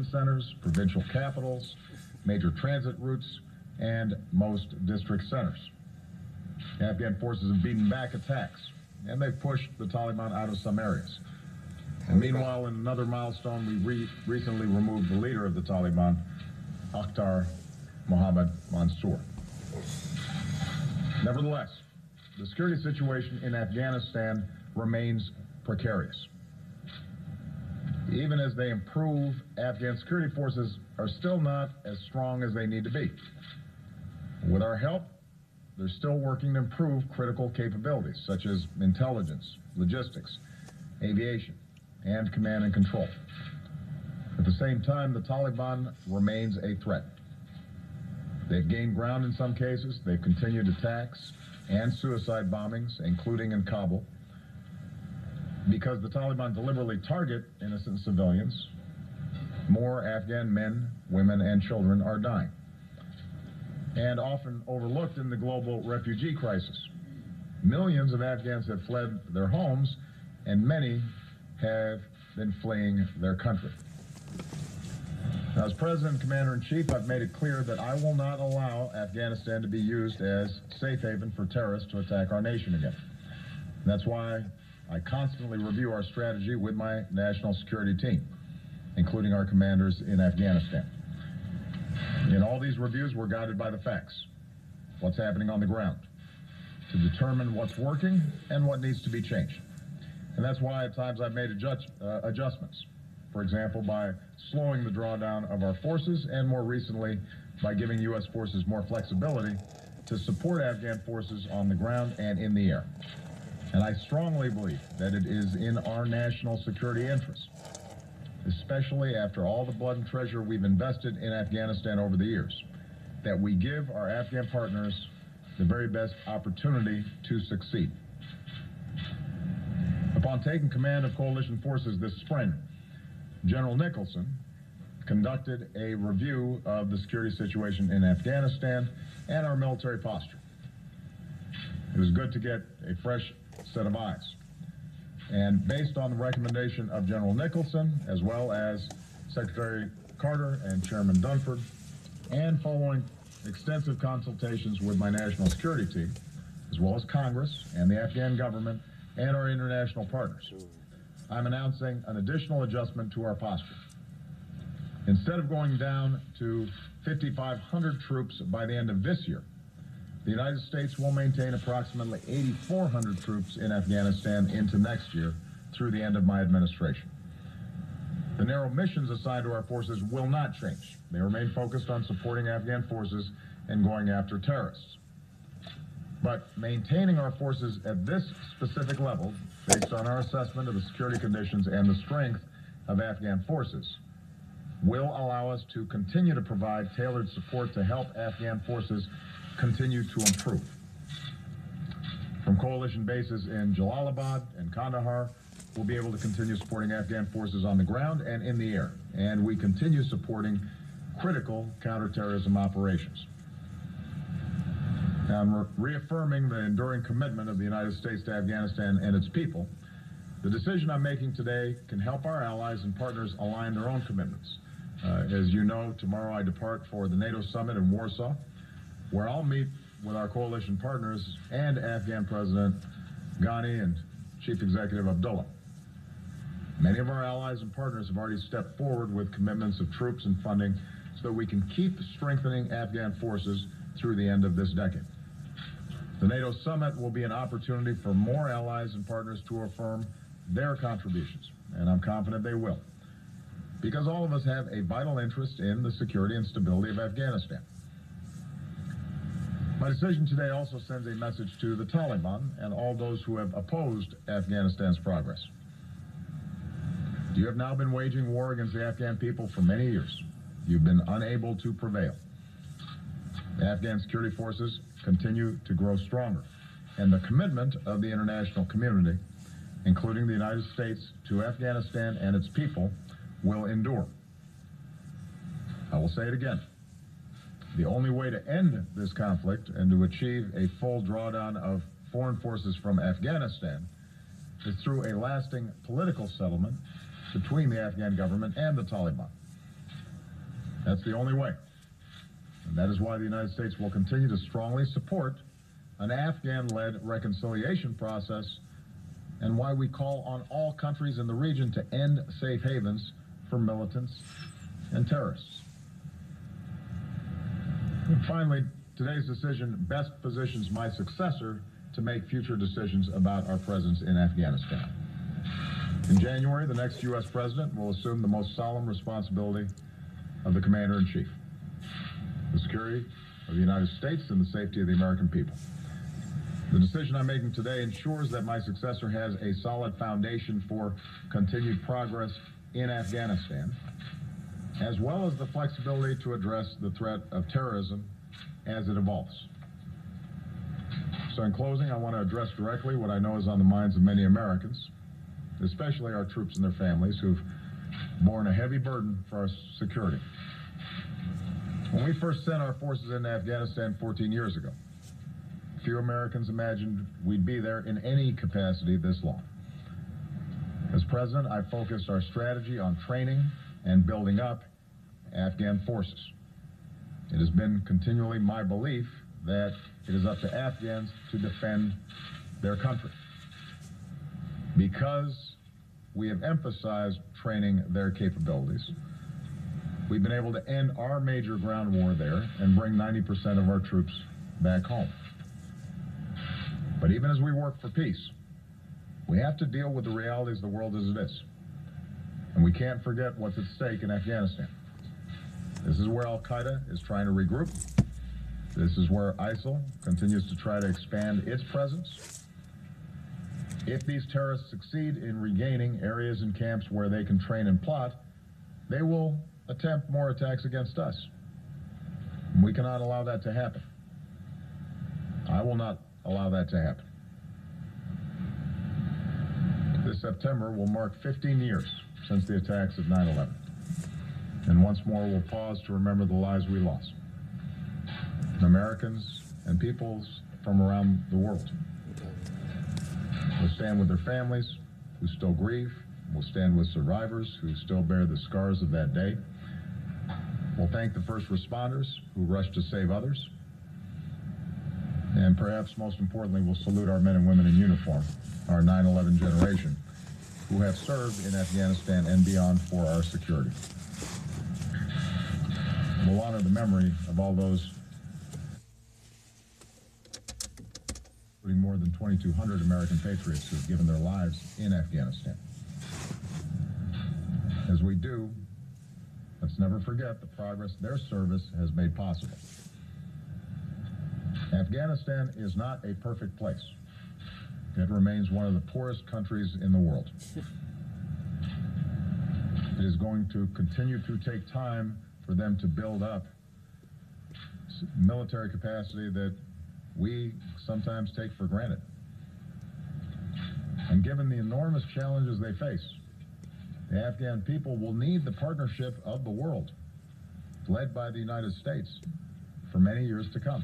centers, provincial capitals, major transit routes, and most district centers. Afghan forces have beaten back attacks, and they've pushed the Taliban out of some areas. And meanwhile, in another milestone, we recently removed the leader of the Taliban, Akhtar Mohammed Mansour. Nevertheless, the security situation in Afghanistan remains precarious. Even as they improve, Afghan security forces are still not as strong as they need to be. With our help, they're still working to improve critical capabilities such as intelligence, logistics, aviation, and command and control. At the same time, the Taliban remains a threat. They've gained ground in some cases. They've continued attacks and suicide bombings, including in Kabul. Because the Taliban deliberately target innocent civilians, more Afghan men, women, and children are dying. And often overlooked in the global refugee crisis. Millions of Afghans have fled their homes, and many have been fleeing their country. Now, as President and Commander-in-Chief, I've made it clear that I will not allow Afghanistan to be used as safe haven for terrorists to attack our nation again. And that's why I constantly review our strategy with my national security team, including our commanders in Afghanistan. In all these reviews, we're guided by the facts, what's happening on the ground, to determine what's working and what needs to be changed. And that's why at times I've made adjustments. For example, by slowing the drawdown of our forces, and more recently, by giving U.S. forces more flexibility to support Afghan forces on the ground and in the air. And I strongly believe that it is in our national security interest, especially after all the blood and treasure we've invested in Afghanistan over the years, that we give our Afghan partners the very best opportunity to succeed. Upon taking command of coalition forces this spring, General Nicholson conducted a review of the security situation in Afghanistan and our military posture. It was good to get a fresh set of eyes. And based on the recommendation of General Nicholson, as well as Secretary Carter and Chairman Dunford, and following extensive consultations with my national security team, as well as Congress and the Afghan government and our international partners, I'm announcing an additional adjustment to our posture. Instead of going down to 5,500 troops by the end of this year, the United States will maintain approximately 8,400 troops in Afghanistan into next year through the end of my administration. The narrow missions assigned to our forces will not change. They remain focused on supporting Afghan forces and going after terrorists. But maintaining our forces at this specific level, based on our assessment of the security conditions and the strength of Afghan forces, will allow us to continue to provide tailored support to help Afghan forces continue to improve. From coalition bases in Jalalabad and Kandahar, we'll be able to continue supporting Afghan forces on the ground and in the air, and we continue supporting critical counterterrorism operations. Now, I'm reaffirming the enduring commitment of the United States to Afghanistan and its people. The decision I'm making today can help our allies and partners align their own commitments. As you know, tomorrow I depart for the NATO summit in Warsaw, where I'll meet with our coalition partners and Afghan President Ghani and Chief Executive Abdullah. Many of our allies and partners have already stepped forward with commitments of troops and funding so that we can keep strengthening Afghan forces through the end of this decade. The NATO summit will be an opportunity for more allies and partners to affirm their contributions, and I'm confident they will, because all of us have a vital interest in the security and stability of Afghanistan. My decision today also sends a message to the Taliban and all those who have opposed Afghanistan's progress. You have now been waging war against the Afghan people for many years. You've been unable to prevail. The Afghan security forces continue to grow stronger, and the commitment of the international community, including the United States, to Afghanistan and its people will endure. I will say it again. The only way to end this conflict and to achieve a full drawdown of foreign forces from Afghanistan is through a lasting political settlement between the Afghan government and the Taliban. That's the only way. And that is why the United States will continue to strongly support an Afghan-led reconciliation process, and why we call on all countries in the region to end safe havens for militants and terrorists. And finally, today's decision best positions my successor to make future decisions about our presence in Afghanistan. In January, the next U.S. president will assume the most solemn responsibility of the commander-in-chief, the security of the United States and the safety of the American people. The decision I'm making today ensures that my successor has a solid foundation for continued progress in Afghanistan, as well as the flexibility to address the threat of terrorism as it evolves. So in closing, I want to address directly what I know is on the minds of many Americans, especially our troops and their families who've borne a heavy burden for our security. When we first sent our forces into Afghanistan 14 years ago, few Americans imagined we'd be there in any capacity this long. As president, I focused our strategy on training and building up Afghan forces. It has been continually my belief that it is up to Afghans to defend their country. Because we have emphasized training their capabilities, we've been able to end our major ground war there and bring 90% of our troops back home. But even as we work for peace, we have to deal with the realities of the world as it is. And we can't forget what's at stake in Afghanistan. This is where Al-Qaeda is trying to regroup. This is where ISIL continues to try to expand its presence. If these terrorists succeed in regaining areas and camps where they can train and plot, they will attempt more attacks against us. We cannot allow that to happen. I will not allow that to happen. This September will mark 15 years since the attacks of 9/11. And once more, we'll pause to remember the lives we lost. Americans and peoples from around the world. We'll stand with their families who still grieve. We'll stand with survivors who still bear the scars of that day. We'll thank the first responders who rushed to save others. And perhaps most importantly, we'll salute our men and women in uniform, our 9/11 generation, who have served in Afghanistan and beyond for our security. We'll honor the memory of all those, including more than 2,200 American patriots who have given their lives in Afghanistan. As we do, let's never forget the progress their service has made possible. Afghanistan is not a perfect place. It remains one of the poorest countries in the world. It is going to continue to take time for them to build up military capacity that we sometimes take for granted. And given the enormous challenges they face, the Afghan people will need the partnership of the world, led by the United States, for many years to come.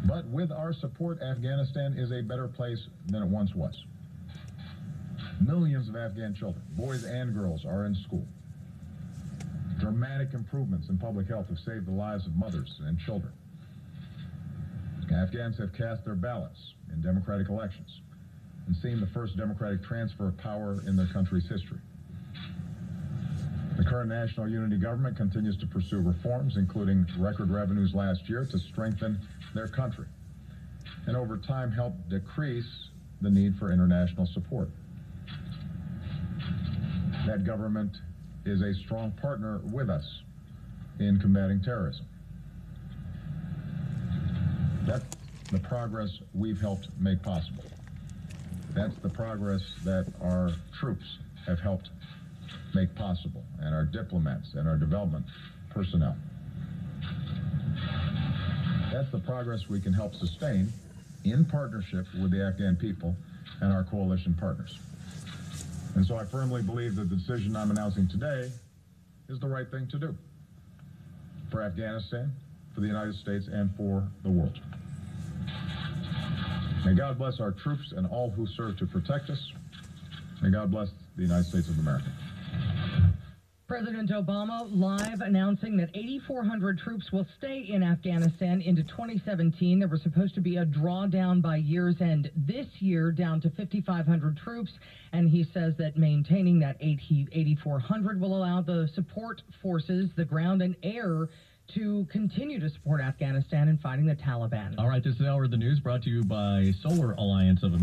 But with our support, Afghanistan is a better place than it once was. Millions of Afghan children, boys and girls, are in school. Dramatic improvements in public health have saved the lives of mothers and children. Afghans have cast their ballots in democratic elections and seen the first democratic transfer of power in their country's history. The current National Unity Government continues to pursue reforms, including record revenues last year, to strengthen their country and over time help decrease the need for international support. That government is a strong partner with us in combating terrorism. That's the progress we've helped make possible. That's the progress that our troops have helped make possible, and our diplomats and our development personnel. That's the progress we can help sustain in partnership with the Afghan people and our coalition partners. And so I firmly believe that the decision I'm announcing today is the right thing to do for Afghanistan, for the United States, and for the world. May God bless our troops and all who serve to protect us. May God bless the United States of America. President Obama live announcing that 8,400 troops will stay in Afghanistan into 2017. There was supposed to be a drawdown by year's end this year down to 5,500 troops. And he says that maintaining that 8,400 will allow the support forces, the ground and air, to continue to support Afghanistan in fighting the Taliban. All right, this hour of the news brought to you by Solar Alliance of America.